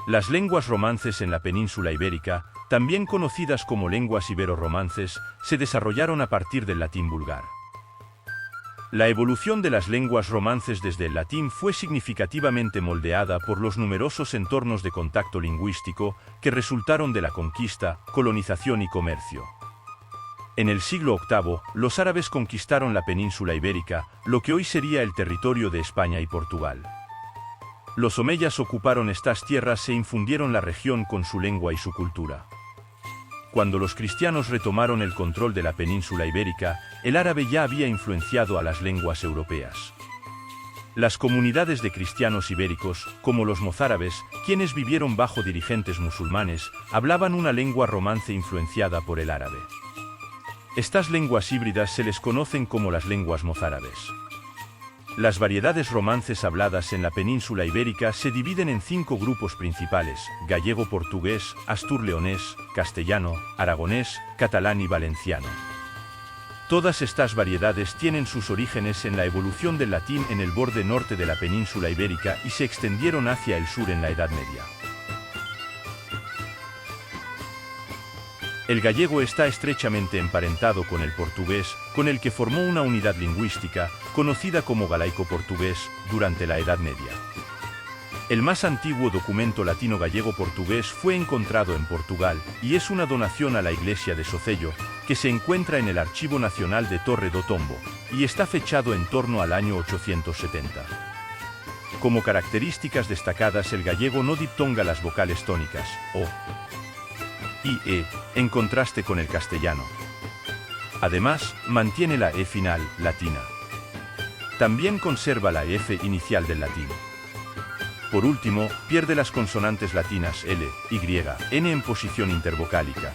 Las lenguas romances en la península ibérica, también conocidas como lenguas ibero-romances, se desarrollaron a partir del latín vulgar. La evolución de las lenguas romances desde el latín fue significativamente moldeada por los numerosos entornos de contacto lingüístico que resultaron de la conquista, colonización y comercio. En el siglo VIII, los árabes conquistaron la península ibérica, lo que hoy sería el territorio de España y Portugal. Los omeyas ocuparon estas tierras e infundieron la región con su lengua y su cultura. Cuando los cristianos retomaron el control de la península ibérica, el árabe ya había influenciado a las lenguas europeas. Las comunidades de cristianos ibéricos, como los mozárabes, quienes vivieron bajo dirigentes musulmanes, hablaban una lengua romance influenciada por el árabe. Estas lenguas híbridas se les conocen como las lenguas mozárabes. Las variedades romances habladas en la península ibérica se dividen en 5 grupos principales: gallego-portugués, astur-leonés, castellano, aragonés, catalán y valenciano. Todas estas variedades tienen sus orígenes en la evolución del latín en el borde norte de la península ibérica y se extendieron hacia el sur en la Edad Media. El gallego está estrechamente emparentado con el portugués, con el que formó una unidad lingüística, conocida como galaico-portugués, durante la Edad Media. El más antiguo documento latino gallego-portugués fue encontrado en Portugal, y es una donación a la iglesia de Socello, que se encuentra en el Archivo Nacional de Torre do Tombo, y está fechado en torno al año 870. Como características destacadas, el gallego no diptonga las vocales tónicas, o y e, en contraste con el castellano. Además, mantiene la e final, latina. También conserva la f inicial del latín. Por último, pierde las consonantes latinas L, Y, N en posición intervocálica.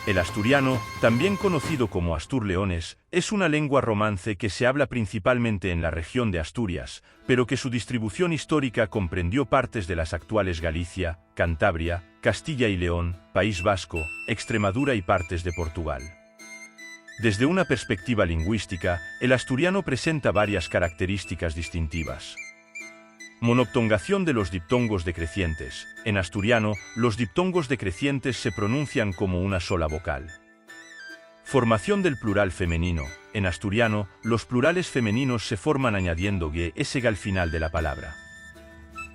El asturiano, también conocido como astur-leones, es una lengua romance que se habla principalmente en la región de Asturias, pero que su distribución histórica comprendió partes de las actuales Galicia, Cantabria, Castilla y León, País Vasco, Extremadura y partes de Portugal. Desde una perspectiva lingüística, el asturiano presenta varias características distintivas. Monoptongación de los diptongos decrecientes. En asturiano, los diptongos decrecientes se pronuncian como una sola vocal. Formación del plural femenino. En asturiano, los plurales femeninos se forman añadiendo gue al final de la palabra.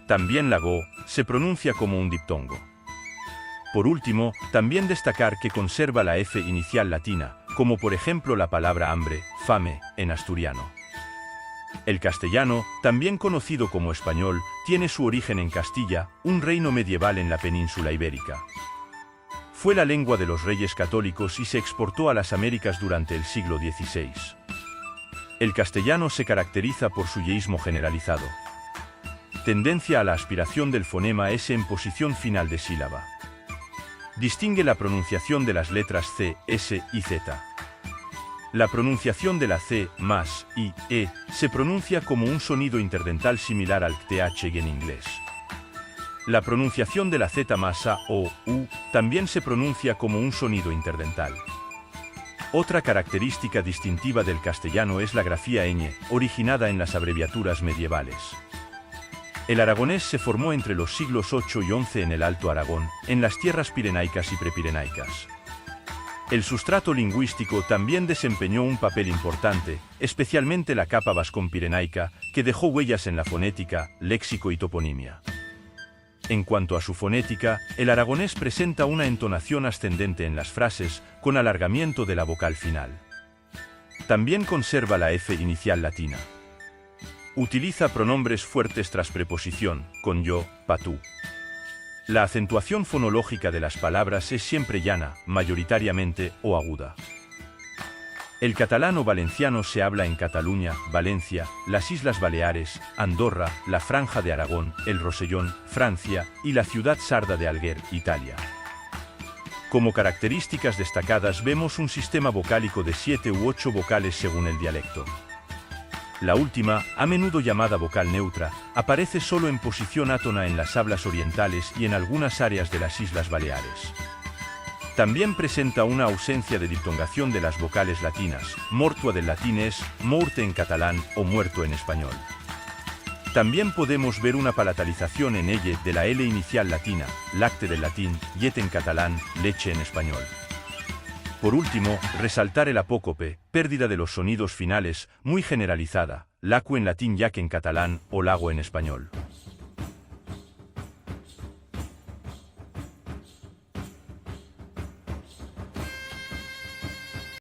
También la go se pronuncia como un diptongo. Por último, también destacar que conserva la f inicial latina, como por ejemplo la palabra hambre, fame, en asturiano. El castellano, también conocido como español, tiene su origen en Castilla, un reino medieval en la península ibérica. Fue la lengua de los reyes católicos y se exportó a las Américas durante el siglo XVI. El castellano se caracteriza por su yeísmo generalizado. Tendencia a la aspiración del fonema S en posición final de sílaba. Distingue la pronunciación de las letras C, S y Z. La pronunciación de la C, más, y, e, se pronuncia como un sonido interdental similar al th en inglés. La pronunciación de la Z más A o U también se pronuncia como un sonido interdental. Otra característica distintiva del castellano es la grafía ñ, originada en las abreviaturas medievales. El aragonés se formó entre los siglos VIII y XI en el Alto Aragón, en las tierras pirenaicas y prepirenaicas. El sustrato lingüístico también desempeñó un papel importante, especialmente la capa vascón-pirenaica, que dejó huellas en la fonética, léxico y toponimia. En cuanto a su fonética, el aragonés presenta una entonación ascendente en las frases, con alargamiento de la vocal final. También conserva la f inicial latina. Utiliza pronombres fuertes tras preposición, con yo, patú. La acentuación fonológica de las palabras es siempre llana, mayoritariamente, o aguda. El catalán o valenciano se habla en Cataluña, Valencia, las Islas Baleares, Andorra, la Franja de Aragón, el Rosellón, Francia, y la ciudad sarda de Alguer, Italia. Como características destacadas vemos un sistema vocálico de 7 u 8 vocales según el dialecto. La última, a menudo llamada vocal neutra, aparece solo en posición átona en las hablas orientales y en algunas áreas de las Islas Baleares. También presenta una ausencia de diptongación de las vocales latinas. Mortua del latín es, morte en catalán o muerto en español. También podemos ver una palatalización en elle de la L inicial latina, lacte del latín, llet en catalán, leche en español. Por último, resaltar el apócope, pérdida de los sonidos finales, muy generalizada, lacu en latín, yac en catalán o lago en español.